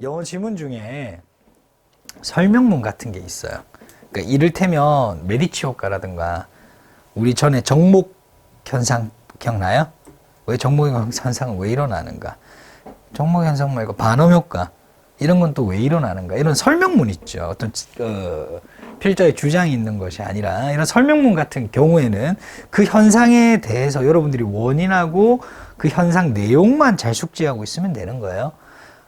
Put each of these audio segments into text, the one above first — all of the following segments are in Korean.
영어 지문 중에 설명문 같은 게 있어요. 그러니까 이를테면 메디치 효과라든가 우리 전에 정목 현상 기억나요? 왜 정목 현상은 왜 일어나는가? 정목 현상 말고 반음 효과 이런 건 또 왜 일어나는가? 이런 설명문 있죠. 어떤 필자의 주장이 있는 것이 아니라 이런 설명문 같은 경우에는 그 현상에 대해서 여러분들이 원인하고 그 현상 내용만 잘 숙지하고 있으면 되는 거예요.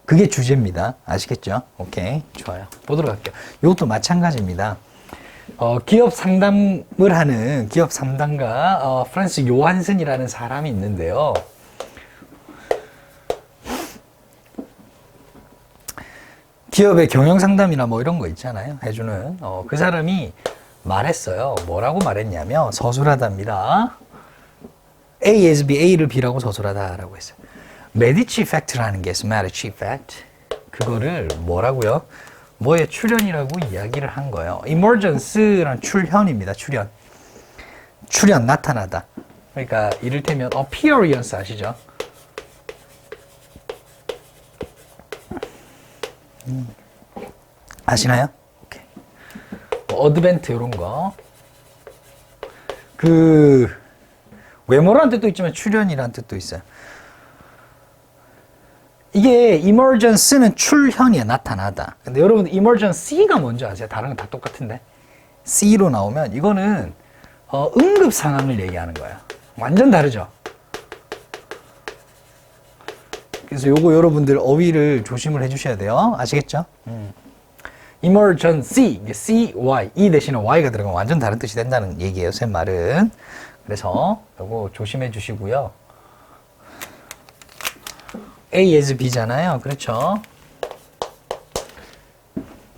그게 주제입니다. 아시겠죠? 오케이. 좋아요. 보도록 할게요. 이것도 마찬가지입니다. 기업 상담을 하는 기업 상담가 프란스 요한슨이라는 사람이 있는데요. 기업의 경영 상담이나 뭐 이런 거 있잖아요. 해주는 그 사람이 말했어요. 뭐라고 말했냐면 서술하다입니다. A is B, A를 B라고 서술하다라고 했어요. 메디치 팩트라는 게 있어요. 메디치 팩트. 그거를 뭐라고요? 뭐의 출현이라고 이야기를 한 거예요. emergence란 출현입니다. 출현. 출현, 나타나다. 그러니까 이를테면 appearance 아시죠? 아시나요? 오케이. 어드벤트 이런 거. 그 외모라는 뜻도 있지만 출현이라는 뜻도 있어요. 이게 emergence는 출현이야, 나타나다. 근데 여러분 emergency가 뭔지 아세요? 다른 건 다 똑같은데. C로 나오면 이거는 응급 상황을 얘기하는 거예요. 완전 다르죠? 그래서 요거 여러분들 어휘를 조심을 해주셔야 돼요. 아시겠죠? emergency, C-Y, E 대신에 Y가 들어가면 완전 다른 뜻이 된다는 얘기예요. 제 말은. 그래서 요거 조심해 주시고요. A as B잖아요. 그렇죠?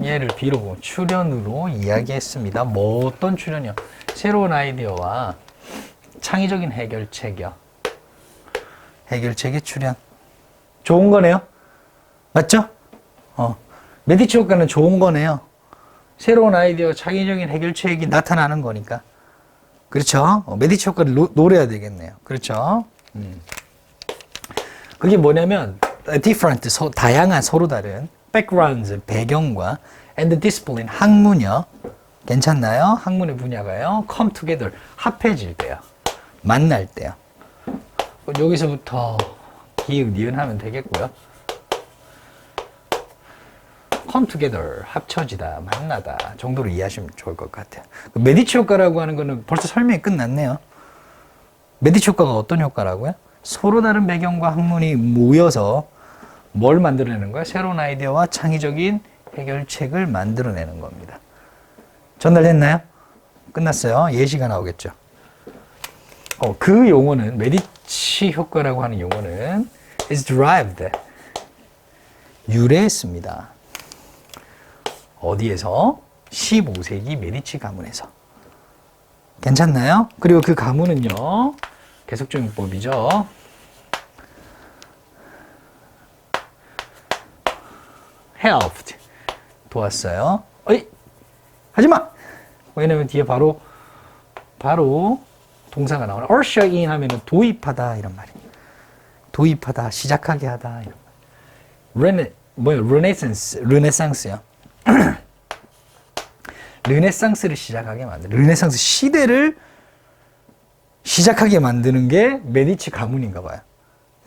얘를 B로 보면 출현으로 이야기했습니다. 뭐 어떤 출현이요? 새로운 아이디어와 창의적인 해결책이요. 해결책의 출현. 좋은 거네요. 맞죠? 메디치 효과는 좋은 거네요. 새로운 아이디어, 창의적인 해결책이 나타나는 거니까. 그렇죠? 메디치 효과를 노려야 되겠네요. 그렇죠? 그게 뭐냐면 different, 다양한, 서로 다른 backgrounds, 배경과 and discipline, 학문이요. 괜찮나요? 학문의 분야가요. come together, 합해질 때요. 만날 때요. 여기서부터 기역, 니은 하면 되겠고요. come together, 합쳐지다, 만나다 정도로 이해하시면 좋을 것 같아요. 메디치 효과라고 하는 거는 벌써 설명이 끝났네요. 메디치 효과가 어떤 효과라고요? 서로 다른 배경과 학문이 모여서 뭘 만들어내는 거야? 새로운 아이디어와 창의적인 해결책을 만들어내는 겁니다. 전달됐나요? 끝났어요. 예시가 나오겠죠. 그 용어는 메디치 효과라고 하는 용어는 is derived, 유래했습니다. 어디에서? 15세기 메디치 가문에서. 괜찮나요? 그리고 그 가문은요, 계속적용법이죠. helped, 도왔어요. 어이, 하지마! 왜냐면 뒤에 바로 동사가 나오나. usher in 하면은 도입하다 이런 말이에요. 도입하다, 시작하게 하다 이런 말. 르네상스요. 르네상스를 시작하게 만드는, 르네상스 시대를 시작하게 만드는 게 메디치 가문인가 봐요.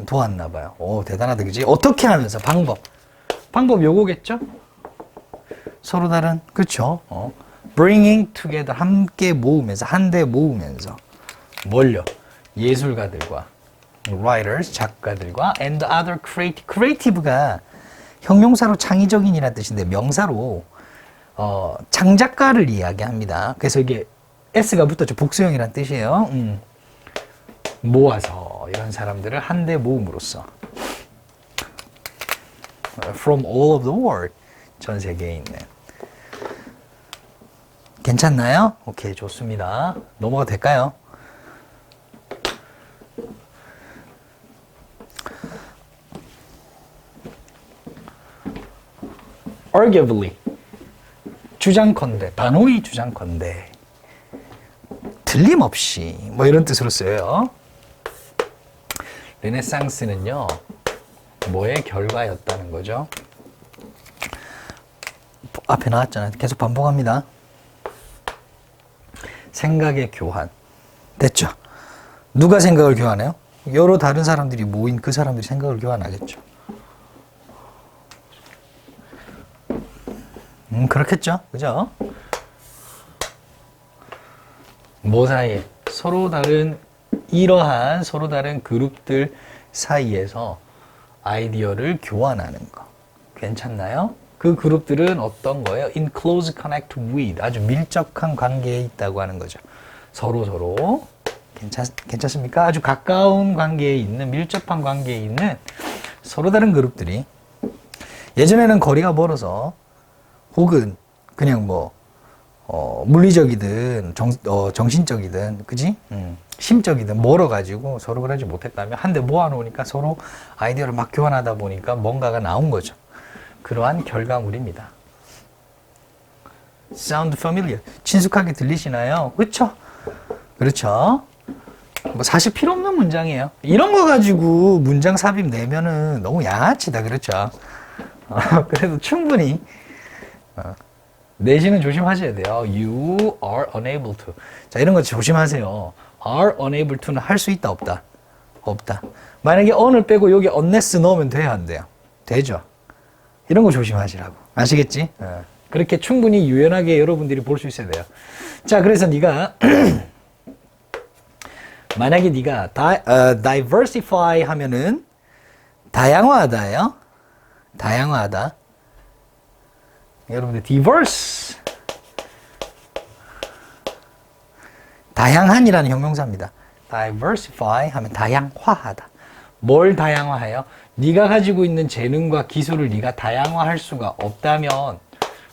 도왔나 봐요. 오, 대단하다, 그지? 어떻게 하면서? 방법 요거겠죠? 서로 다른, 그쵸? bringing together, 함께 모으면서, 한데 모으면서. 뭘요? 예술가들과, writers, 작가들과, and other creative가 형용사로 창의적인이라는 뜻인데, 명사로, 창작가를 이야기합니다. 그래서 이게 S가 붙었죠. 복수형이란 뜻이에요. 모아서 이런 사람들을 한데 모음으로써 from all of the world, 전 세계에 있는. 괜찮나요? 오케이, 좋습니다. 넘어가도 될까요? arguably, 주장컨대, 단호히 주장컨대, 틀림없이, 뭐 이런 뜻으로 쓰여요. 르네상스는요, 뭐의 결과였다는 거죠? 앞에 나왔잖아요. 계속 반복합니다. 생각의 교환. 됐죠? 누가 생각을 교환해요? 여러 다른 사람들이 모인 그 사람들이 생각을 교환하겠죠. 그렇겠죠? 그죠? 뭐 사이에? 이러한 서로 다른 그룹들 사이에서 아이디어를 교환하는 거. 괜찮나요? 그 그룹들은 어떤 거예요? In close connect with. 아주 밀접한 관계에 있다고 하는 거죠. 서로. 괜찮습니까? 아주 가까운 관계에 있는, 밀접한 관계에 있는 서로 다른 그룹들이 예전에는 거리가 멀어서 혹은 그냥 물리적이든 정신적이든 그지? 심적이든 멀어가지고 서로 그러지 못했다면 한 대 모아놓으니까 서로 아이디어를 막 교환하다 보니까 뭔가가 나온 거죠. 그러한 결과물입니다. Sound familiar? 친숙하게 들리시나요? 그렇죠? 그렇죠? 사실 필요 없는 문장이에요. 이런 거 가지고 문장 삽입 내면은 너무 양아치다. 그렇죠? 그래도 충분히 내시는 조심하셔야 돼요. You are unable to. 자, 이런 거 조심하세요. are unable to는 할 수 있다, 없다? 없다. 만약에 on을 빼고 여기 unless 넣으면 돼요, 안 돼요? 되죠? 이런 거 조심하시라고. 아시겠지? 그렇게 충분히 유연하게 여러분들이 볼 수 있어야 돼요. 자, 그래서 네가 만약에 네가 diversify 하면은 다양화하다예요. 다양화하다. 여러분들 diverse 다양한이라는 형용사입니다. diversify 하면 다양화하다. 뭘 다양화해요? 네가 가지고 있는 재능과 기술을 네가 다양화할 수가 없다면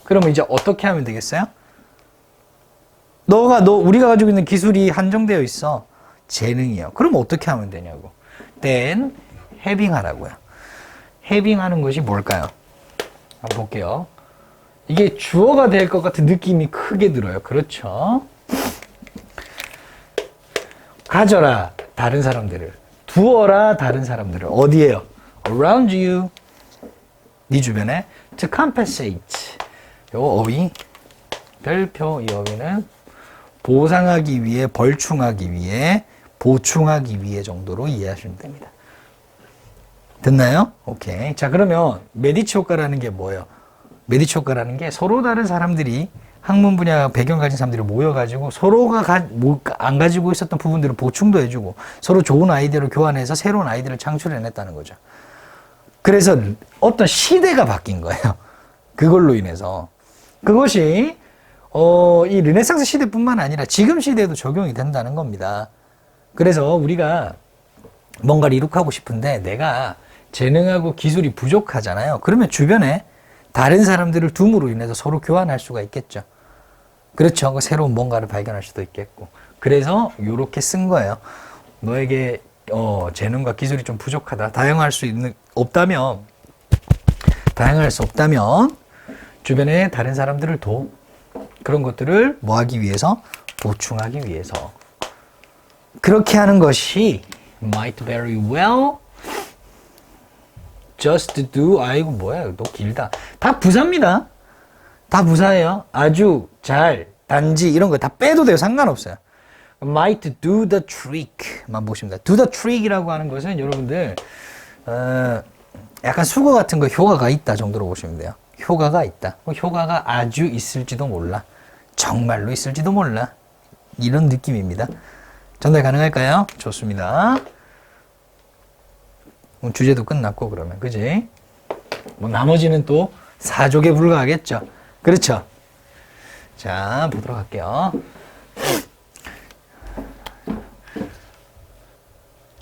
그러면 이제 어떻게 하면 되겠어요? 우리가 가지고 있는 기술이 한정되어 있어. 재능이요. 그럼 어떻게 하면 되냐고. then having 하라고요. having 하는 것이 뭘까요? 한번 볼게요. 이게 주어가 될 것 같은 느낌이 크게 들어요. 그렇죠? 가져라 다른 사람들을, 두어라 다른 사람들을. 어디에요? around you, 네 주변에. to compensate, 요 어휘, 별표 이 어휘는 보상하기 위해, 벌충하기 위해, 보충하기 위해 정도로 이해하시면 됩니다. 됐나요? 오케이. 자, 그러면 메디치 효과라는 게 뭐예요? 메디치 효과라는 게 서로 다른 사람들이 학문 분야 배경 가진 사람들이 모여가지고 서로가 안 가지고 있었던 부분들을 보충도 해주고 서로 좋은 아이디어를 교환해서 새로운 아이디어를 창출해냈다는 거죠. 그래서 어떤 시대가 바뀐 거예요. 그걸로 인해서. 그것이 이 르네상스 시대뿐만 아니라 지금 시대에도 적용이 된다는 겁니다. 그래서 우리가 뭔가를 이룩하고 싶은데 내가 재능하고 기술이 부족하잖아요. 그러면 주변에 다른 사람들을 둠으로 인해서 서로 교환할 수가 있겠죠. 그렇죠. 새로운 뭔가를 발견할 수도 있겠고. 그래서 이렇게 쓴 거예요. 너에게 재능과 기술이 좀 부족하다. 다양할 수 없다면 주변에 다른 사람들을 그런 것들을 뭐 하기 위해서? 보충하기 위해서. 그렇게 하는 것이 might very well just do. 아이고 뭐야 너 길다. 다 부사입니다. 다 부사예요. 아주, 잘, 단지 이런 거 다 빼도 돼요. 상관없어요. might do the trick만 보시면 돼요. do the trick이라고 하는 것은 여러분들 약간 수거 같은 거 효과가 있다 정도로 보시면 돼요. 효과가 있다. 효과가 아주 있을지도 몰라. 정말로 있을지도 몰라. 이런 느낌입니다. 전달 가능할까요? 좋습니다. 주제도 끝났고 그러면 그지? 나머지는 또 사족에 불과하겠죠. 그렇죠? 자, 보도록 할게요.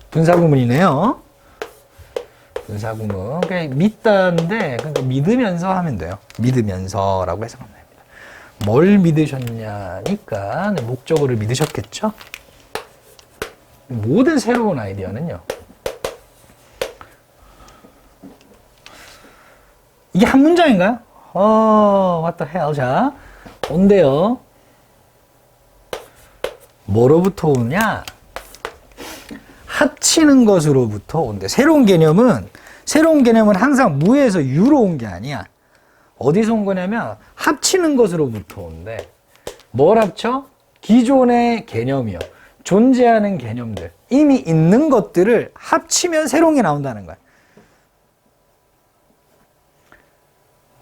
분사구문이네요. 분사구문. 그러니까 믿다인데 그러니까 믿으면서 하면 돼요. 믿으면서라고 해석하면 됩니다. 뭘 믿으셨냐니까 목적어를 믿으셨겠죠? 모든 새로운 아이디어는요. 이게 한 문장인가요? what the hell. 자, 온대요. 뭐로부터 오냐? 합치는 것으로부터 온대. 새로운 개념은 항상 무에서 유로 온 게 아니야. 어디서 온 거냐면 합치는 것으로부터 온대. 뭘 합쳐? 기존의 개념이요. 존재하는 개념들. 이미 있는 것들을 합치면 새로운 게 나온다는 거야.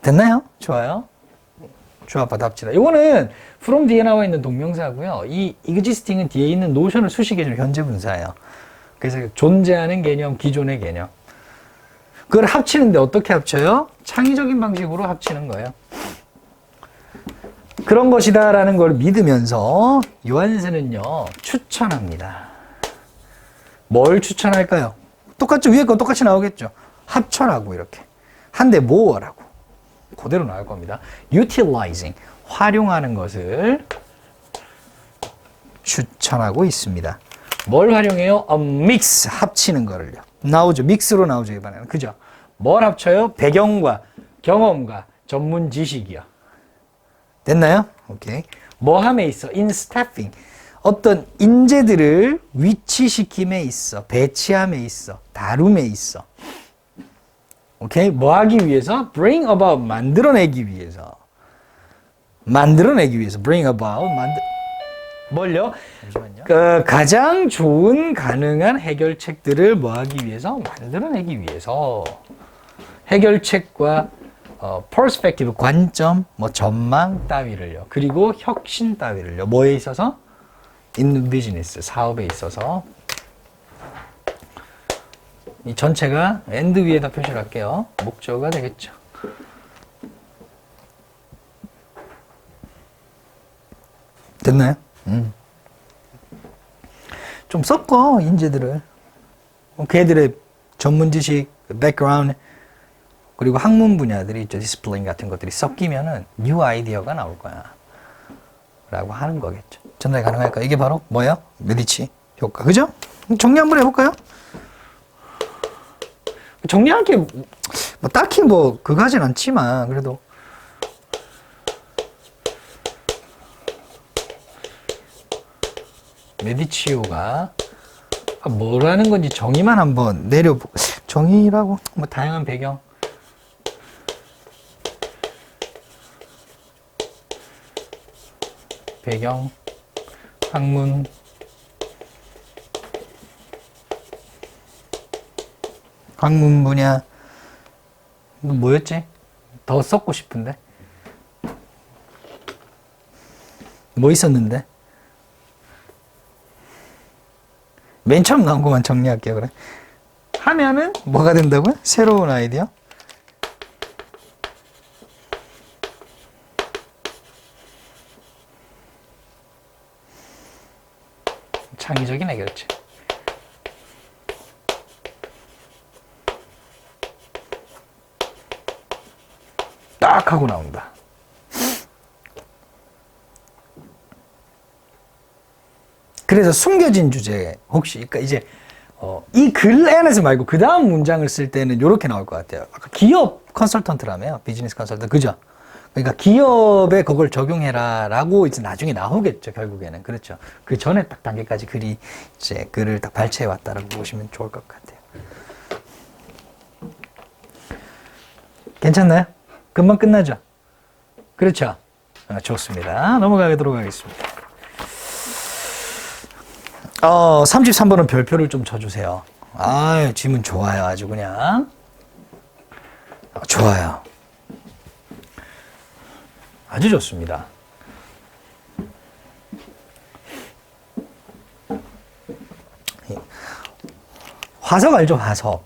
됐나요? 좋아요. 주어받아 합치다. 이거는 from 뒤에 나와 있는 동명사고요. 이 existing은 뒤에 있는 노션을 수식해주는 현재 분사예요. 그래서 존재하는 개념, 기존의 개념. 그걸 합치는데 어떻게 합쳐요? 창의적인 방식으로 합치는 거예요. 그런 것이다 라는 걸 믿으면서 요한스는요 추천합니다. 뭘 추천할까요? 똑같죠? 위에 거 똑같이 나오겠죠? 합쳐라고 이렇게. 한데 뭐라고. 그대로 나올 겁니다. utilizing, 활용하는 것을 추천하고 있습니다. 뭘 활용해요? A mix, 합치는 거를요. 나오죠. 믹스로 나오죠, 이번에는. 그죠? 뭘 합쳐요? 배경과 경험과 전문 지식이요. 됐나요? 오케이. 뭐 함에 있어? in staffing. 어떤 인재들을 위치시킴에 있어. 배치함에 있어. 다룸에 있어. 오케이? 뭐 하기 위해서? bring about, 만들어내기 위해서. 만들어내기 위해서. bring about, 뭘요? 잠시만요. 가장 좋은 가능한 해결책들을 뭐 하기 위해서? 만들어내기 위해서. 해결책과 perspective, 관점, 뭐 전망 따위를요. 그리고 혁신 따위를요. 뭐에 있어서? in business, 사업에 있어서. 이 전체가 and 위에다 표시를 할게요. 목적어가 되겠죠. 됐나요? 좀 섞어, 인재들을. 걔들의 전문 지식, background, 그리고 학문 분야들이 있죠. 디스플레인 같은 것들이 섞이면은 뉴 아이디어가 나올 거야. 라고 하는 거겠죠. 전달이 가능할까? 이게 바로 뭐예요? 메디치 효과. 그죠? 정리 한번 해볼까요? 정리할 게, 뭐, 딱히 뭐, 그거 하진 않지만, 그래도. 메디치오가 뭐라는 건지 정의만 한번 내려보고. 정의라고, 뭐, 다양한 배경. 배경, 학문, 학문 분야, 뭐였지? 더 썼고 싶은데? 뭐 있었는데? 맨 처음 나온 것만 정리할게요, 그래. 하면은 뭐가 된다고요? 새로운 아이디어? 창의적인 해결책. 딱 하고 나온다. 그래서 숨겨진 주제 혹시 그러니까 이제 이 글 안에서 말고 그 다음 문장을 쓸 때는 이렇게 나올 것 같아요. 아까 기업 컨설턴트라며요. 비즈니스 컨설턴트. 그죠? 그러니까 기업에 그걸 적용해라라고 이제 나중에 나오겠죠. 결국에는. 그렇죠. 그 전에 딱 단계까지 글이 이제 글을 딱 발췌해 왔다라고 보시면 좋을 것 같아요. 괜찮나요? 금방 끝나죠? 그렇죠? 좋습니다. 넘어가도록 하겠습니다. 33번은 별표를 좀 쳐주세요. 아유, 질문 좋아요. 아주 그냥. 좋아요. 아주 좋습니다. 화석 알죠? 화석.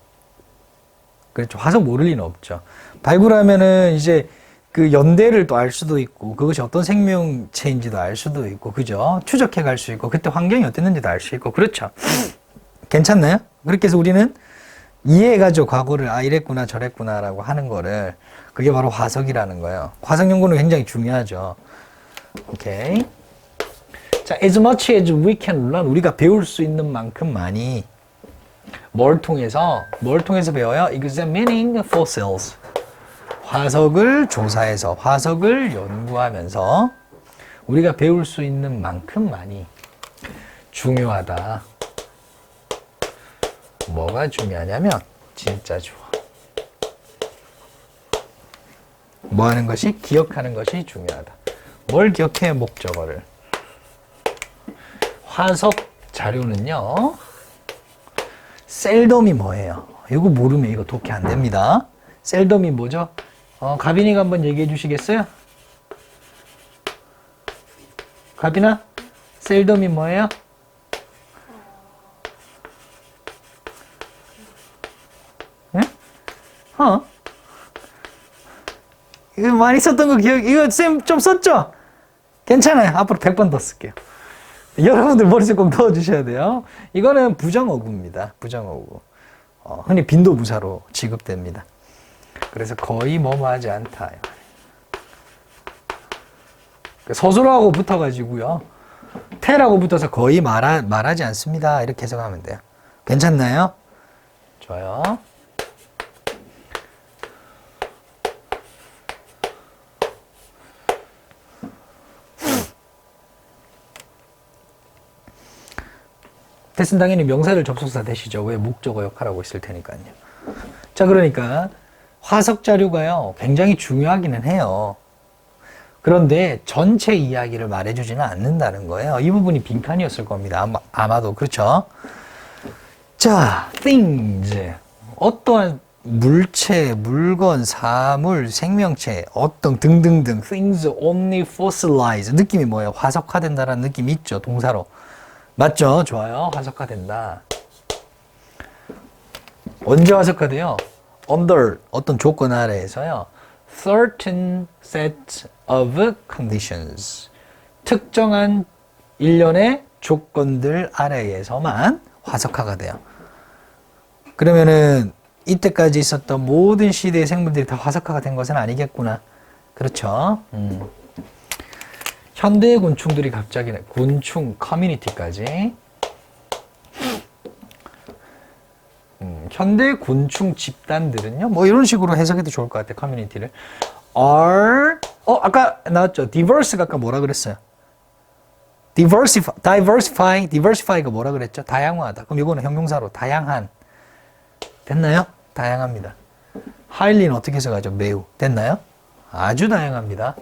그렇죠. 화석 모를 리는 없죠. 발굴하면은 이제 그 연대를 또 알 수도 있고, 그것이 어떤 생명체인지도 알 수도 있고, 그죠? 추적해 갈 수 있고, 그때 환경이 어땠는지도 알 수 있고, 그렇죠. 괜찮나요? 그렇게 해서 우리는 이해해가지고 과거를, 아, 이랬구나, 저랬구나, 라고 하는 거를, 그게 바로 화석이라는 거예요. 화석 연구는 굉장히 중요하죠. 오케이. 자, as much as we can learn, 우리가 배울 수 있는 만큼 많이, 뭘 통해서 배워요? examining fossils. 화석을 조사해서, 화석을 연구하면서 우리가 배울 수 있는 만큼 많이 중요하다. 뭐가 중요하냐면 진짜 좋아. 뭐 하는 것이? 기억하는 것이 중요하다. 뭘 기억해? 목적어를. 화석 자료는요, 셀덤이 뭐예요? 이거 모르면 이거 독해 안 됩니다. 셀덤이 뭐죠? 가빈이가 한번 얘기해 주시겠어요? 가빈아? 셀덤이 뭐예요? 예? 이거 많이 썼던 거 이거 쌤 좀 썼죠? 괜찮아요. 앞으로 100번 더 쓸게요. 여러분들 머릿속에 꼭 넣어주셔야 돼요. 이거는 부정어구입니다. 부정어구. 흔히 빈도부사로 취급됩니다. 그래서 거의 뭐뭐하지 않다. 서술어하고 붙어가지고요. 태라고 붙어서 거의 말하지 않습니다. 이렇게 해석하면 돼요. 괜찮나요? 좋아요. 대신 당연히 명사절 접속사 되시죠. 왜 목적어 역할하고 있을 테니까요. 자, 그러니까 화석 자료가요, 굉장히 중요하기는 해요. 그런데 전체 이야기를 말해주지는 않는다는 거예요. 이 부분이 빈칸이었을 겁니다. 아마도. 그렇죠? 자, things. 어떠한 물체, 물건, 사물, 생명체, 어떤 등등등. things only fossilize. 느낌이 뭐예요? 화석화된다라는 느낌이 있죠. 동사로. 맞죠? 좋아요. 화석화된다. 언제 화석화돼요? under 어떤 조건 아래에서요. certain set of conditions. 특정한 일련의 조건들 아래에서만 화석화가 돼요. 그러면은 이때까지 있었던 모든 시대의 생물들이 다 화석화가 된 것은 아니겠구나. 그렇죠? 현대의 곤충들이 갑자기 곤충 커뮤니티까지 현대 곤충 집단들은요, 뭐 이런 식으로 해석해도 좋을 것 같아요. 커뮤니티를 아까 나왔죠. diverse가 아까 뭐라 그랬어요? diversify가 뭐라 그랬죠? 다양화하다. 그럼 이거는 형용사로 다양한. 됐나요? 다양합니다. highly는 어떻게 해석하죠? 매우. 됐나요? 아주 다양합니다.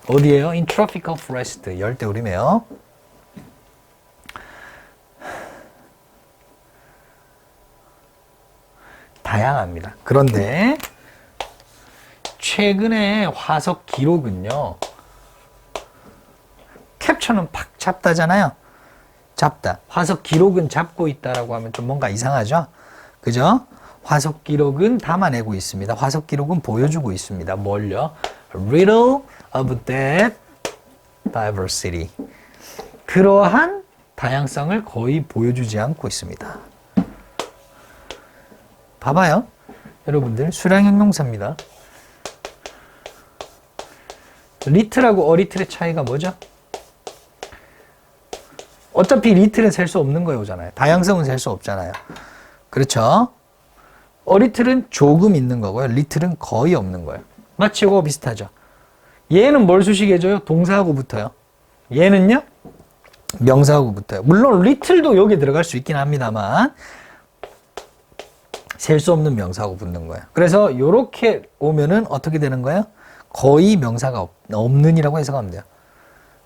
어디에요? In tropical forest. 열대우림이에요. 다양합니다. 그런데 최근에 화석 기록은요, 캡처는 팍 잡다잖아요. 잡다. 화석 기록은 잡고 있다라고 하면 좀 뭔가 이상하죠? 그죠? 화석 기록은 담아내고 있습니다. 화석 기록은 보여주고 있습니다. 뭘요? Riddle of that diversity. 그러한 다양성을 거의 보여주지 않고 있습니다. 봐봐요. 여러분들, 수량형용사입니다. little하고 a little의 차이가 뭐죠? 어차피 little은 셀 수 없는 거잖아요. 다양성은 셀 수 없잖아요. 그렇죠? a little은 조금 있는 거고요. little은 거의 없는 거예요. 마치 이거 비슷하죠? 얘는 뭘 수식해줘요? 동사하고 붙어요. 얘는요? 명사하고 붙어요. 물론 little도 여기 들어갈 수 있긴 합니다만 셀 수 없는 명사하고 붙는 거예요. 그래서 이렇게 오면은 어떻게 되는 거예요? 거의 명사가 없는이라고 해석하면 돼요.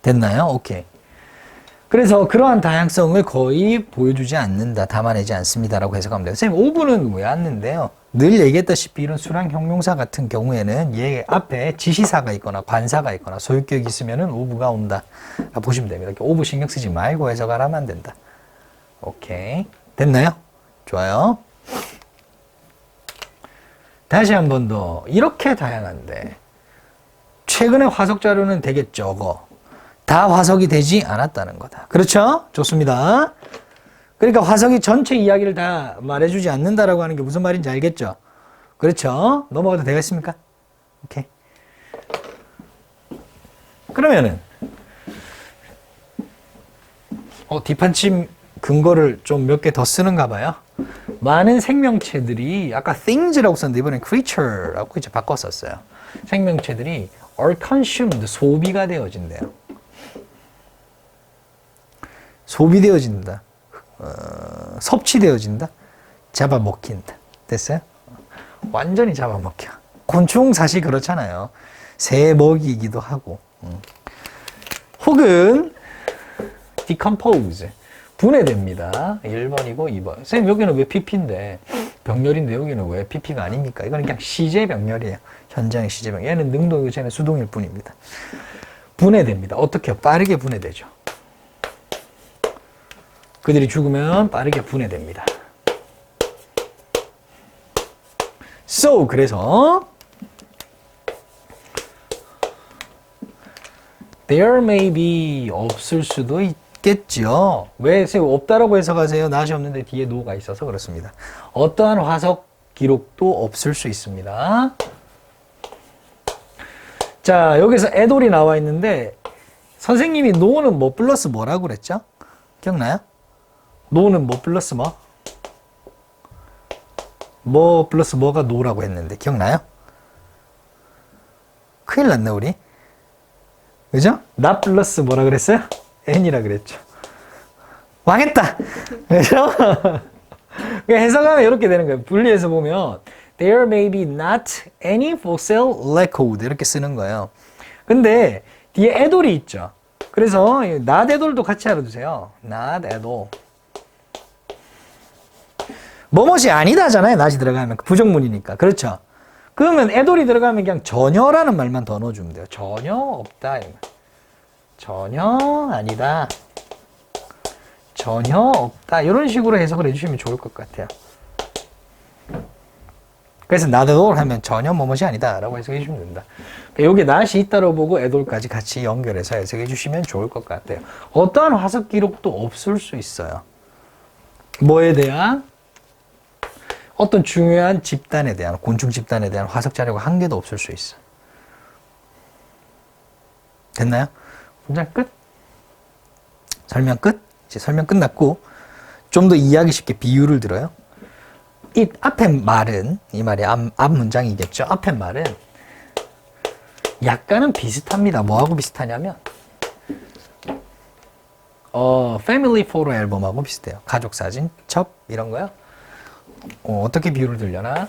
됐나요? 오케이. 그래서 그러한 다양성을 거의 보여주지 않는다, 담아내지 않습니다라고 해석하면 돼요. 선생님, 5분은 왜 왔는데요? 늘 얘기했다시피 이런 수량 형용사 같은 경우에는 얘 앞에 지시사가 있거나 관사가 있거나 소유격이 있으면은 오브가 온다. 보시면 됩니다. 이렇게 오브 신경 쓰지 말고 해석을 하면 안 된다. 오케이. 됐나요? 좋아요. 다시 한 번 더. 이렇게 다양한데 최근에 화석 자료는 되게 적어. 다 화석이 되지 않았다는 거다. 그렇죠? 좋습니다. 그러니까 화석이 전체 이야기를 다 말해주지 않는다라고 하는 게 무슨 말인지 알겠죠? 그렇죠? 넘어가도 되겠습니까? 오케이. 그러면은 뒷받침 근거를 좀 몇 개 더 쓰는가 봐요. 많은 생명체들이 아까 things라고 썼는데 이번엔 creature라고 이제 바꿨었어요. 생명체들이 are consumed, 소비가 되어진대요. 소비되어진다. 섭취되어진다. 잡아먹힌다. 됐어요? 완전히 잡아먹혀. 곤충 사실 그렇잖아요. 새 먹이기도 하고. 혹은 decompose. 분해됩니다. 1번이고 2번. 선생님 여기는 왜 pp인데 병렬인데 여기는 왜 pp가 아닙니까? 이거는 그냥 시제 병렬이에요. 현장의 시제 병렬. 얘는 능동이고 쟤는 수동일 뿐입니다. 분해됩니다. 어떻게 빠르게 분해되죠. 그들이 죽으면 빠르게 분해됩니다. So 그래서 there may be 없을 수도 있겠죠. 왜 없다라고 해석하세요? 낫이 없는데 뒤에 no가 있어서 그렇습니다. 어떠한 화석 기록도 없을 수 있습니다. 자, 여기서 애돌이 나와 있는데 선생님이 no는 뭐 플러스 뭐라고 그랬죠? 기억나요? no는 뭐 플러스 뭐? 뭐 플러스 뭐가 no라고 했는데 기억나요? 큰일 났네 우리. 그죠? not 플러스 뭐라 그랬어요? n이라 그랬죠. 망했다. 그죠? 해석하면 이렇게 되는 거예요. 분리해서 보면 there may be not any fossil record 이렇게 쓰는 거예요. 근데 뒤에 애돌이 있죠. 그래서 not 애돌도 같이 알아두세요. not 애돌. 뭐뭇이 아니다잖아요. not이 들어가면 부정문이니까. 그렇죠? 그러면 애돌이 들어가면 그냥 전혀라는 말만 더 넣어주면 돼요. 전혀 없다. 전혀 아니다. 전혀 없다. 이런 식으로 해석을 해주시면 좋을 것 같아요. 그래서 not at all 하면 전혀 뭐뭇이 아니다 라고 해석해 주시면 된다. 여기 not이 있다로 보고 at all까지 같이 연결해서 해석해 주시면 좋을 것 같아요. 어떠한 화석 기록도 없을 수 있어요. 뭐에 대한? 어떤 중요한 집단에 대한, 곤충 집단에 대한 화석 자료가 한 개도 없을 수 있어. 됐나요? 문장 끝? 설명 끝? 이제 설명 끝났고, 좀 더 이해하기 쉽게 비유를 들어요. 이 앞에 말은, 이 말이 앞 문장이겠죠? 앞에 말은 약간은 비슷합니다. 뭐하고 비슷하냐면, 패밀리 포토 앨범하고 비슷해요. 가족 사진, 첩, 이런 거요. 어떻게 비유를 들려나?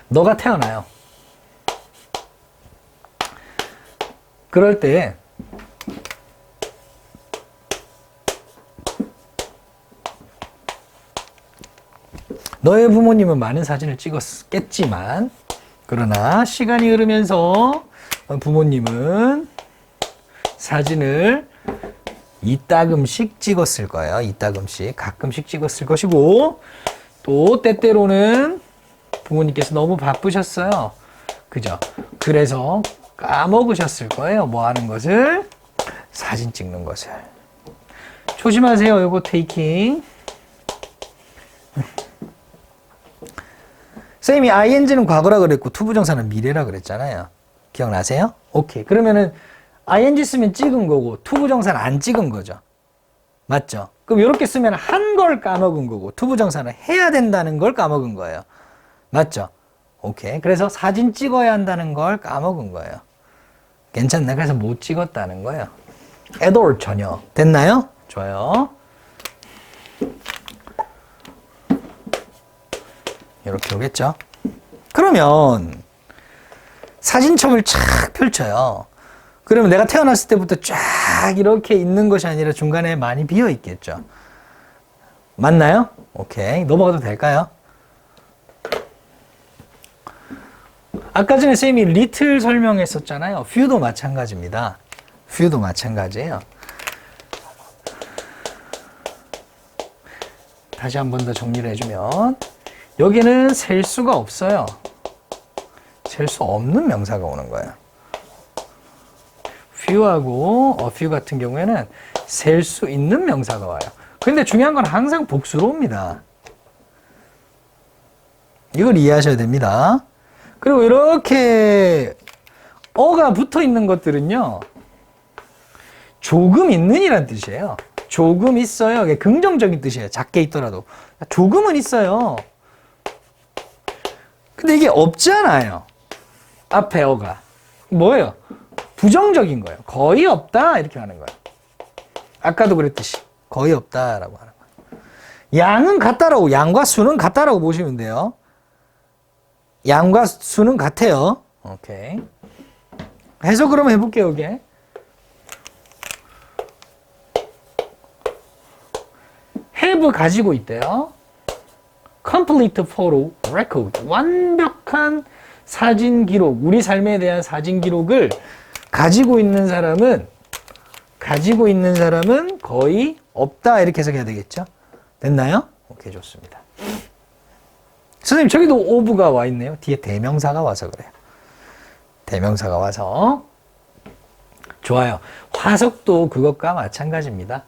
너가 태어나요. 그럴 때 너의 부모님은 많은 사진을 찍었겠지만 그러나 시간이 흐르면서 부모님은 사진을 이따금씩 찍었을 거예요. 이따금씩 가끔씩 찍었을 것이고 또 때때로는 부모님께서 너무 바쁘셨어요. 그죠? 그래서 까먹으셨을 거예요. 뭐 하는 것을? 사진 찍는 것을. 조심하세요. 요거 테이킹. 쌤이 ing는 과거라 그랬고 투부정사는 미래라 그랬잖아요. 기억나세요? 오케이. 그러면은 ing 쓰면 찍은 거고 투부정사는 안 찍은 거죠. 맞죠? 그럼 이렇게 쓰면 한 걸 까먹은 거고 투부정사는 해야 된다는 걸 까먹은 거예요. 맞죠? 오케이. 그래서 사진 찍어야 한다는 걸 까먹은 거예요. 괜찮나? 그래서 못 찍었다는 거예요. at all 전혀. 됐나요? 좋아요. 이렇게 오겠죠? 그러면 사진첩을 쫙 펼쳐요. 그러면 내가 태어났을 때부터 쫙 이렇게 있는 것이 아니라 중간에 많이 비어 있겠죠. 맞나요? 오케이. 넘어가도 될까요? 아까 전에 쌤이 little 설명했었잖아요. few도 마찬가지입니다. few도 마찬가지예요. 다시 한 번 더 정리를 해주면 여기는 셀 수가 없어요. 셀 수 없는 명사가 오는 거예요. few하고 a few 같은 경우에는 셀 수 있는 명사가 와요. 근데 중요한 건 항상 복수로 옵니다. 이걸 이해하셔야 됩니다. 그리고 이렇게 어가 붙어 있는 것들은요. 조금 있는 이란 뜻이에요. 조금 있어요. 이게 긍정적인 뜻이에요. 작게 있더라도. 조금은 있어요. 근데 이게 없잖아요. 앞에 어가. 뭐예요? 부정적인 거예요. 거의 없다. 이렇게 하는 거예요. 아까도 그랬듯이. 거의 없다라고 하는 거예요. 양은 같다라고, 양과 수는 같다라고 보시면 돼요. 양과 수는 같아요. 오케이. 해석 그럼 해볼게요, 이게. have 가지고 있대요. complete photo record. 완벽한 사진 기록, 우리 삶에 대한 사진 기록을 가지고 있는 사람은 거의 없다. 이렇게 해석해야 되겠죠? 됐나요? 오케이, 좋습니다. 선생님, 저기도 of가 와 있네요. 뒤에 대명사가 와서 그래요. 대명사가 와서. 좋아요. 화석도 그것과 마찬가지입니다.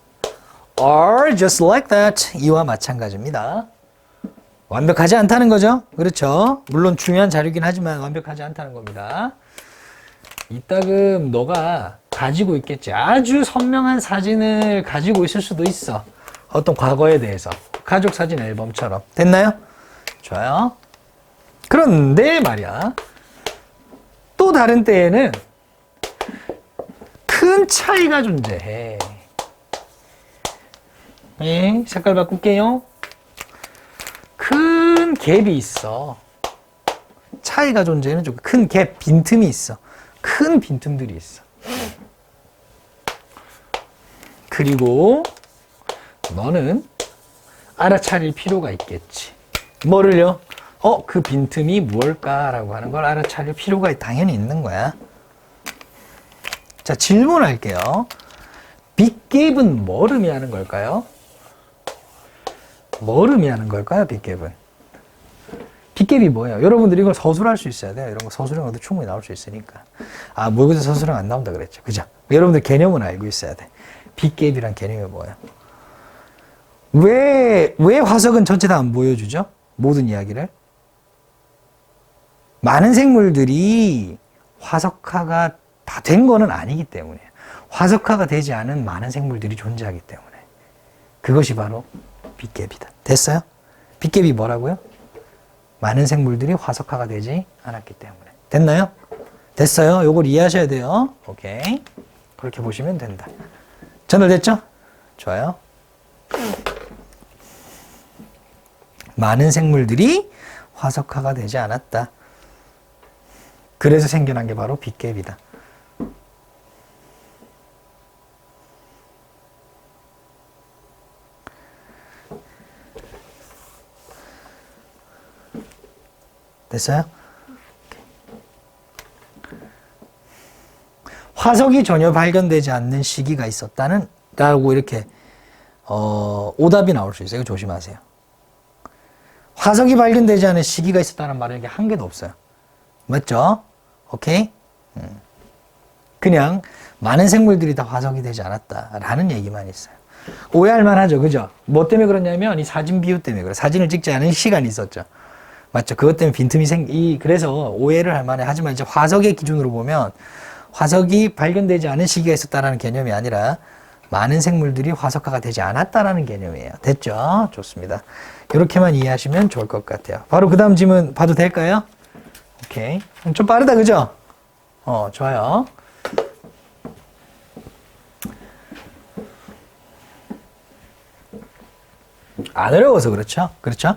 are just like that. 이와 마찬가지입니다. 완벽하지 않다는 거죠. 그렇죠. 물론 중요한 자료긴 하지만 완벽하지 않다는 겁니다. 이따금 너가 가지고 있겠지. 아주 선명한 사진을 가지고 있을 수도 있어. 어떤 과거에 대해서. 가족 사진 앨범처럼. 됐나요? 좋아요. 그런데 말이야. 또 다른 때에는 큰 차이가 존재해. 네, 색깔 바꿀게요. 큰 갭이 있어. 차이가 존재하는 좀 큰 갭, 빈틈이 있어. 큰 빈틈들이 있어. 그리고 너는 알아차릴 필요가 있겠지. 뭐를요? 그 빈틈이 무엇일까라고 하는 걸 알아차릴 필요가 당연히 있는 거야. 자, 질문할게요. 빅갭은 뭘 의미하는 걸까요? 뭘 의미하는 걸까요, 빅갭은? 빅갭이 뭐예요? 여러분들이 이걸 서술할 수 있어야 돼요. 이런 거 서술형으로도 충분히 나올 수 있으니까. 아, 모의고사 서술형 안 나온다 그랬죠. 그죠? 여러분들 개념은 알고 있어야 돼. 빅갭이란 개념이 뭐예요? 왜 화석은 전체 다 안 보여주죠? 모든 이야기를. 많은 생물들이 화석화가 다 된 거는 아니기 때문에. 화석화가 되지 않은 많은 생물들이 존재하기 때문에. 그것이 바로 빅갭이다. 됐어요? 빅갭이 뭐라고요? 많은 생물들이 화석화가 되지 않았기 때문에. 됐나요? 됐어요? 요걸 이해하셔야 돼요. 오케이. 그렇게 보시면 된다. 전달됐죠? 좋아요. 많은 생물들이 화석화가 되지 않았다. 그래서 생겨난 게 바로 빅갭이다. 됐어요? 화석이 전혀 발견되지 않는 시기가 있었다는 라고 이렇게 오답이 나올 수 있어요. 이거 조심하세요. 화석이 발견되지 않은 시기가 있었다는 말은 이게 한 개도 없어요. 맞죠? 오케이? 그냥 많은 생물들이 다 화석이 되지 않았다라는 얘기만 있어요. 오해할 만하죠. 그죠? 뭐 때문에 그러냐면 이 사진 비유 때문에 그래요. 사진을 찍지 않은 시간이 있었죠. 맞죠? 그것 때문에 빈틈이 그래서 오해를 할 만해. 하지만 이제 화석의 기준으로 보면 화석이 발견되지 않은 시기가 있었다라는 개념이 아니라 많은 생물들이 화석화가 되지 않았다라는 개념이에요. 됐죠? 좋습니다. 이렇게만 이해하시면 좋을 것 같아요. 바로 그 다음 질문 봐도 될까요? 오케이. 좀 빠르다, 그죠? 좋아요. 안 어려워서 그렇죠? 그렇죠?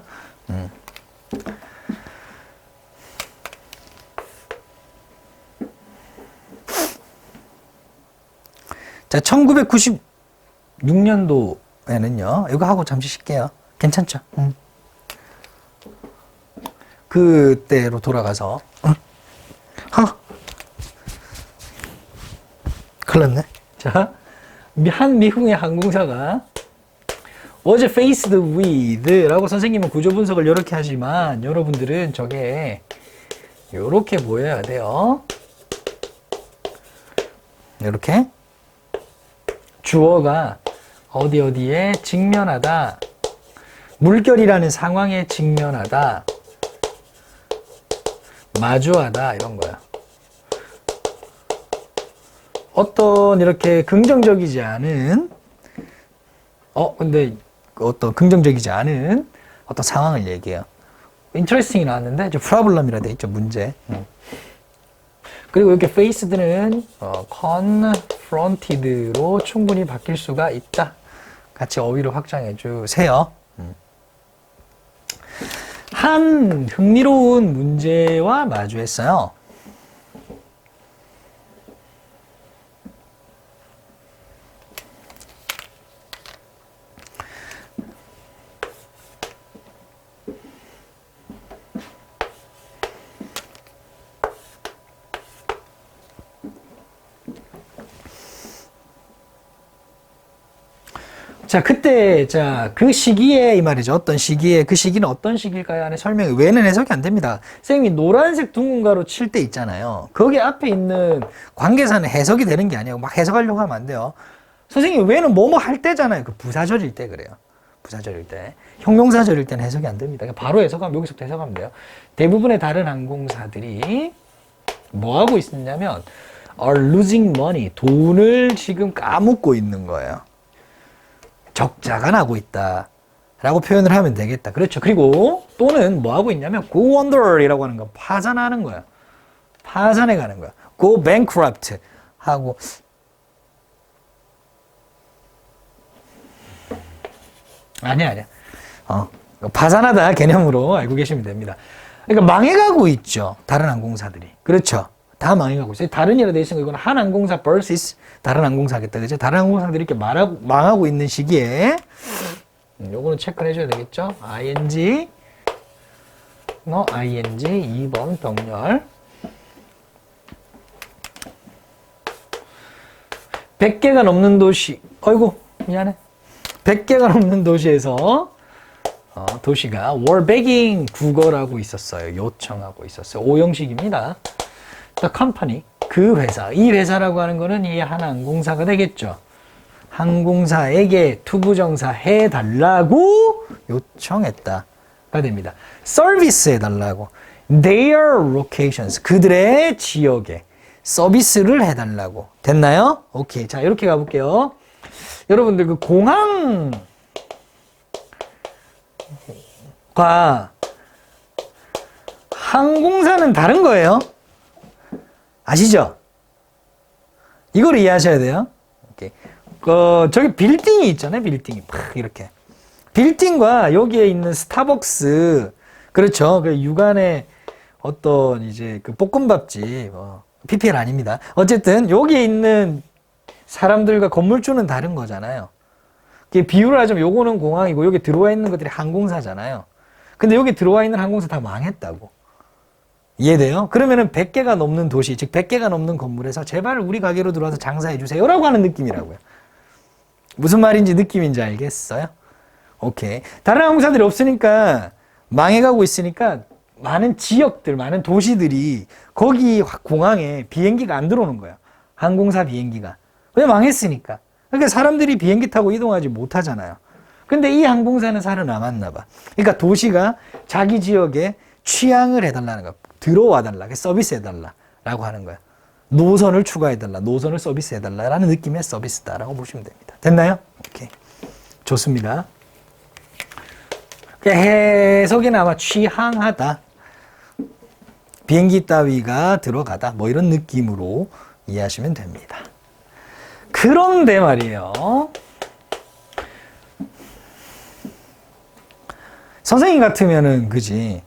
자, 1996년도에는요, 이거 하고 잠시 쉴게요. 괜찮죠? 그때로 돌아가서, 큰일 났네. 자, 한 미국의 항공사가 was faced with 라고 선생님은 구조 분석을 이렇게 하지만 여러분들은 저게 이렇게 보여야 돼요. 이렇게. 주어가 어디에 직면하다. 물결이라는 상황에 직면하다. 마주하다. 이런 거야. 어떤 이렇게 긍정적이지 않은 근데 어떤 긍정적이지 않은 어떤 상황을 얘기해요. interesting이 나왔는데 저 problem이라 돼 있죠. 문제. 그리고 이렇게 faced는 confronted로 충분히 바뀔 수가 있다. 같이 어휘를 확장해 주세요. 한 흥미로운 문제와 마주했어요. 자, 그때, 그 시기에, 이 말이죠. 어떤 시기에, 그 시기는 어떤 시기일까요? 안에 설명이, 왜는 해석이 안 됩니다. 선생님이 노란색 둥근가로 칠 때 있잖아요. 거기 앞에 있는 관계사는 해석이 되는 게 아니에요. 막 해석하려고 하면 안 돼요. 선생님, 왜는 뭐뭐 할 때잖아요. 그 부사절일 때 그래요. 부사절일 때. 형용사절일 때는 해석이 안 됩니다. 바로 해석하면, 여기서부터 해석하면 돼요. 대부분의 다른 항공사들이 뭐 하고 있었냐면, are losing money. 돈을 지금 까먹고 있는 거예요. 적자가 나고 있다 라고 표현을 하면 되겠다. 그렇죠. 그리고 또는 뭐 하고 있냐면 go under 이라고 하는 거 파산하는 거야. 파산해 가는 거야. go bankrupt 하고 아니야. 파산하다 개념으로 알고 계시면 됩니다. 그러니까 망해가고 있죠. 다른 항공사들이. 그렇죠. 다 망해가고 있어요. 다른이라 돼 있으니까 이건 한 항공사 vs 다른 항공사겠다. 그죠? 다른 항공사들이 이렇게 망하고 있는 시기에 요거는 체크를 해줘야 되겠죠? ing ing 2번 병렬 100개가 넘는 도시 어이구 미안해 100개가 넘는 도시에서 도시가 월베깅 구걸하고 있었어요. 요청하고 있었어요. 오형식입니다. The company, 그 회사, 이 회사라고 하는 거는 이 한 항공사가 되겠죠. 항공사에게 투부정사 해달라고 요청했다가 됩니다. 서비스 해달라고. Their locations, 그들의 지역에 서비스를 해달라고. 됐나요? 오케이. 자, 이렇게 가볼게요. 여러분들 그 공항과 항공사는 다른 거예요. 아시죠? 이걸 이해하셔야 돼요. 오케이. 저기 빌딩이 있잖아요. 빌딩이 팍 이렇게. 빌딩과 여기에 있는 스타벅스, 그렇죠. 그 육안에 어떤 이제 그 볶음밥집, PPL 아닙니다. 어쨌든 여기에 있는 사람들과 건물주는 다른 거잖아요. 비유를 하자면 요거는 공항이고 여기 들어와 있는 것들이 항공사잖아요. 근데 여기 들어와 있는 항공사 다 망했다고. 이해돼요? 그러면은 100개가 넘는 도시, 즉 100개가 넘는 건물에서 제발 우리 가게로 들어와서 장사해 주세요 라고 하는 느낌이라고요. 무슨 말인지 느낌인지 알겠어요? 오케이. 다른 항공사들이 없으니까 망해가고 있으니까 많은 지역들, 많은 도시들이 거기 공항에 비행기가 안 들어오는 거야. 항공사 비행기가. 왜 망했으니까. 그러니까 사람들이 비행기 타고 이동하지 못하잖아요. 근데 이 항공사는 살아남았나 봐. 그러니까 도시가 자기 지역에 취항을 해달라는 거야. 들어와 달라. 서비스 해달라. 라고 하는 거야. 노선을 추가해달라. 노선을 서비스해달라. 라는 느낌의 서비스다라고 보시면 됩니다. 됐나요? 오케이. 좋습니다. 해석에는 아마 취항하다. 비행기 따위가 들어가다. 뭐 이런 느낌으로 이해하시면 됩니다. 그런데 말이에요. 선생님 같으면은, 그지?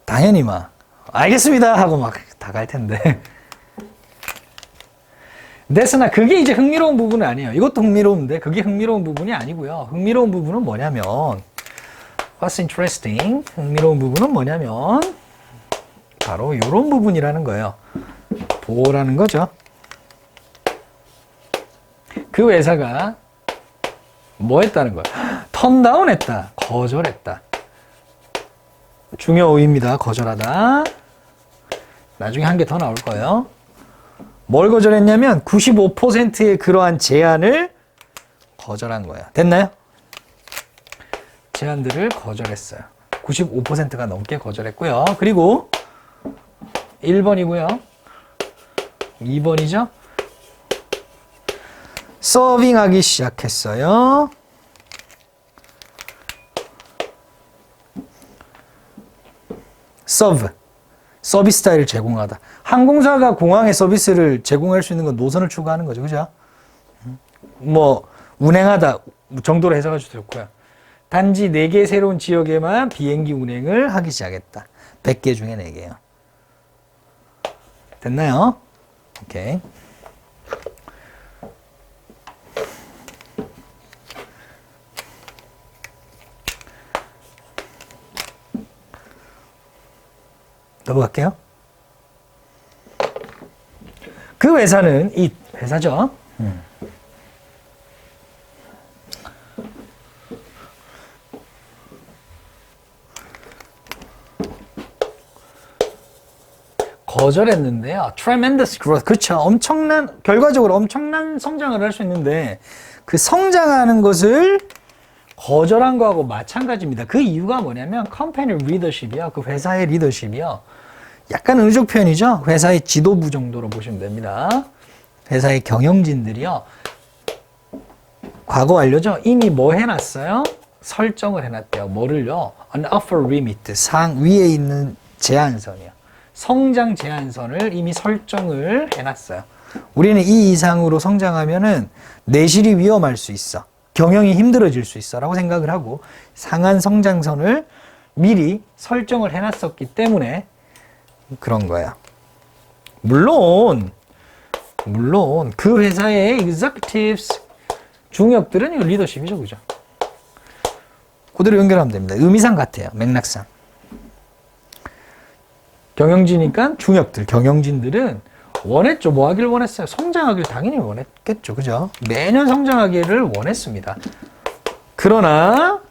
당연히 막, 알겠습니다! 하고 막 다 갈 텐데. 됐으나 그게 이제 흥미로운 부분은 아니에요. 이것도 흥미로운데, 그게 흥미로운 부분이 아니고요. 흥미로운 부분은 뭐냐면, What's interesting? 흥미로운 부분은 뭐냐면, 바로 이런 부분이라는 거예요. 보라는 거죠. 그 회사가 뭐 했다는 거야? 턴다운 했다. 거절했다. 중요 오입니다. 거절하다. 나중에 한 개 더 나올 거예요. 뭘 거절했냐면 95%의 그러한 제안을 거절한 거야. 됐나요? 제안들을 거절했어요. 95%가 넘게 거절했고요. 그리고 1번이고요. 2번이죠. 서빙하기 시작했어요. 서비스 스타일을 제공하다. 항공사가 공항에 서비스를 제공할 수 있는 건 노선을 추구하는 거죠. 그죠? 뭐 운행하다 정도로 해석하셔도 좋고요. 단지 4개 새로운 지역에만 비행기 운행을 하기 시작했다. 100개 중에 4개요. 됐나요? 오케이. 넘어갈게요. 그 회사는 이 회사죠. 거절했는데요. Tremendous growth. 그렇죠. 결과적으로 엄청난 성장을 할 수 있는데 그 성장하는 것을 거절한 거하고 마찬가지입니다. 그 이유가 뭐냐면 컴퍼니 리더십이요. 그 회사의 리더십이요. 약간 의적 표현이죠. 회사의 지도부 정도로 보시면 됩니다. 회사의 경영진들이요. 과거 완료죠. 이미 뭐 해놨어요? 설정을 해놨대요. 뭐를요? An upper limit. 위에 있는 제한선이요. 성장 제한선을 이미 설정을 해놨어요. 우리는 이 이상으로 성장하면은 내실이 위험할 수 있어. 경영이 힘들어질 수 있어. 라고 생각을 하고 상한 성장선을 미리 설정을 해놨었기 때문에 그런 거야. 물론 그 회사의 executives 중역들은 리더십이죠. 그죠? 그대로 연결하면 됩니다. 의미상 같아요. 맥락상. 경영진이니까 중역들, 경영진들은 원했죠. 뭐 하길 원했어요? 성장하길 당연히 원했겠죠. 그죠? 매년 성장하기를 원했습니다. 그러나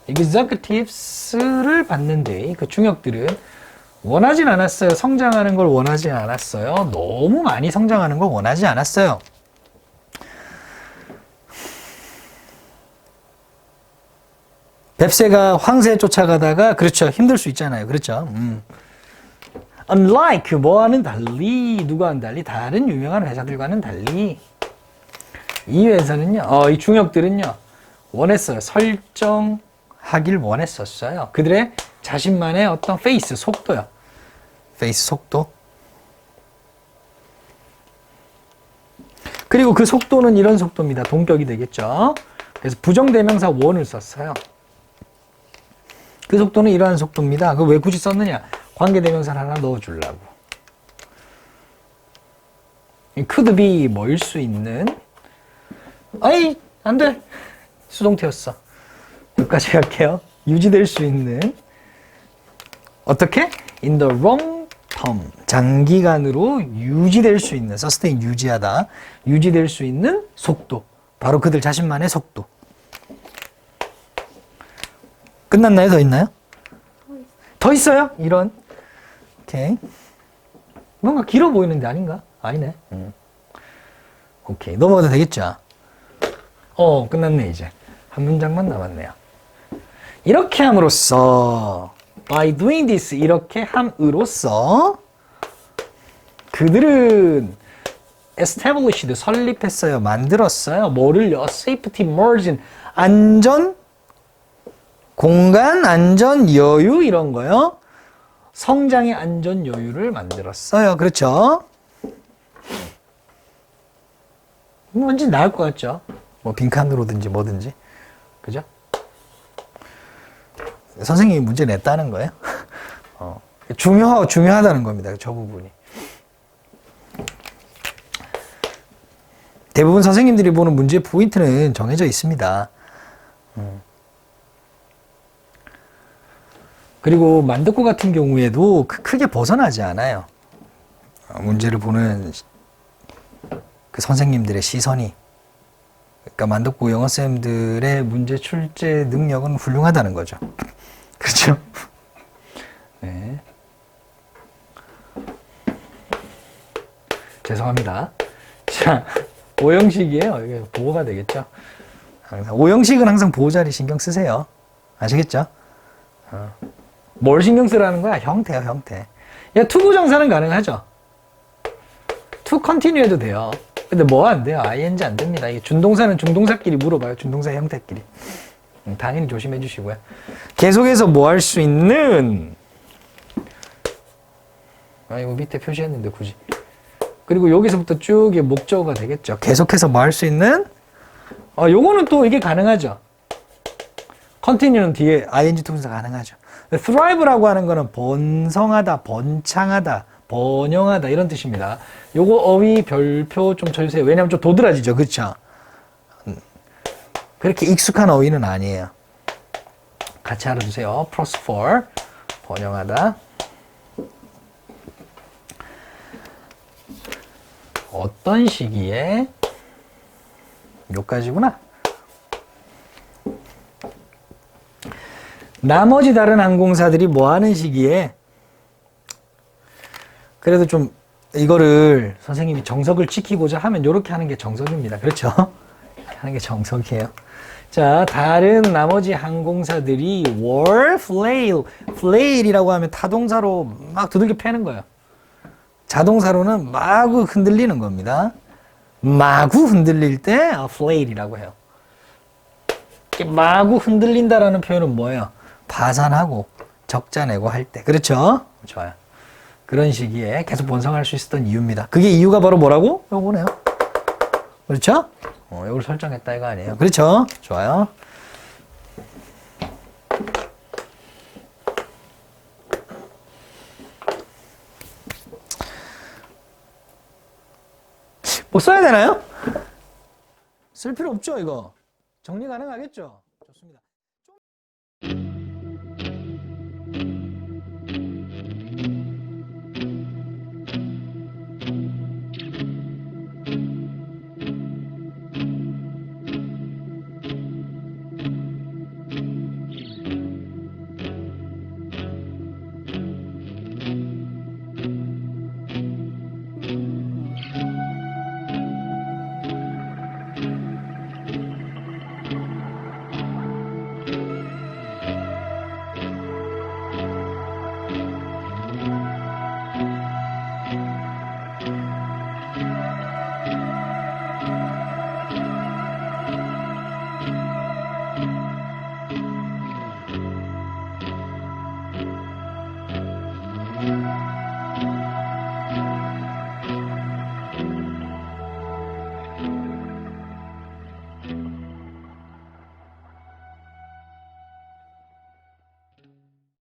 executives를 받는데 그 중역들은 원하진 않았어요. 성장하는 걸 원하진 않았어요. 너무 많이 성장하는 걸 원하지 않았어요. 뱁새가 황새 쫓아가다가 그렇죠. 힘들 수 있잖아요. 그렇죠. Unlike 뭐와는 달리 누구와는 달리 다른 유명한 회사들과는 달리 이 회사는요. 이 중역들은요. 원했어요. 설정하길 원했었어요. 그들의 자신만의 어떤 페이스 속도요. 페이스 속도. 그리고 그 속도는 이런 속도입니다. 동격이 되겠죠. 그래서 부정대명사 one을 썼어요. 그 속도는 이러한 속도입니다. 그거 왜 굳이 썼느냐? 관계대명사를 하나 넣어주려고. could be 뭐일 수 있는 아이 안 돼. 수동태였어. 여기까지 할게요. 유지될 수 있는 어떻게? in the long term. 장기간으로 유지될 수 있는 sustain 유지하다. 유지될 수 있는 속도. 바로 그들 자신만의 속도. 끝났나요? 더 있나요? 더 있어요? 이런. 오케이. 뭔가 길어 보이는데 아닌가? 아니네. 오케이. 넘어가도 되겠죠? 끝났네, 이제. 한 문장만 남았네요. 이렇게 함으로써, by doing this, 이렇게 함으로써, 그들은 established, 설립했어요. 만들었어요. 뭐를요? safety margin, 안전, 공간, 안전, 여유 이런 거요. 성장의 안전 여유를 만들었어요. 그렇죠? 뭔지 나을 것 같죠? 뭐 빈칸으로든지 뭐든지. 그죠? 선생님이 문제 냈다는 거예요. 중요하다는 겁니다. 저 부분이. 대부분 선생님들이 보는 문제의 포인트는 정해져 있습니다. 그리고 만덕고 같은 경우에도 크게 벗어나지 않아요. 문제를 보는 그 선생님들의 시선이. 그러니까 만덕고 영어쌤들의 문제 출제 능력은 훌륭하다는 거죠. 그렇죠? 네. 죄송합니다. 자, 5형식이에요. 이게 보호가 되겠죠? 항상 5형식은 항상 보호 자리 신경 쓰세요. 아시겠죠? 뭘 신경 쓰라는 거야? 형태요, 형태. 투부정사는 가능하죠. to continue 해도 돼요. 근데 뭐 안 돼요? ing 안 됩니다. 이게 준동사는 중동사끼리 물어봐요. 준동사 형태끼리. 당연히 조심해 주시고요. 계속해서 뭐 할 수 있는 이거 밑에 표시했는데 굳이. 그리고 여기서부터 쭉 이게 목적어가 되겠죠. 계속해서 뭐 할 수 있는 요거는 또 이게 가능하죠. continue는 뒤에 ing 투부정사 가능하죠. thrive라고 하는 거는 번성하다, 번창하다, 번영하다 이런 뜻입니다. 요거 어휘 별표 좀 쳐주세요. 왜냐면 좀 도드라지죠. 그렇죠? 그렇게 익숙한 어휘는 아니에요. 같이 알아주세요. prosper, 번영하다. 어떤 시기에 요까지구나. 나머지 다른 항공사들이 뭐 하는 시기에 그래도 좀 이거를 선생님이 정석을 지키고자 하면 이렇게 하는 게 정석입니다. 그렇죠? 이렇게 하는 게 정석이에요. 자, 다른 나머지 항공사들이 were flail, flail이라고 하면 타동사로 막 두들겨 패는 거예요. 자동사로는 마구 흔들리는 겁니다. 마구 흔들릴 때 flail이라고 해요. 마구 흔들린다라는 표현은 뭐예요? 파산하고 적자 내고 할 때. 그렇죠? 좋아요. 그런 시기에 계속 번성할 수 있었던 이유입니다. 그게 이유가 바로 뭐라고? 요거네요. 그렇죠? 이걸 설정했다 이거 아니에요. 그렇죠? 좋아요. 뭐 써야 되나요? 쓸 필요 없죠, 이거. 정리 가능하겠죠?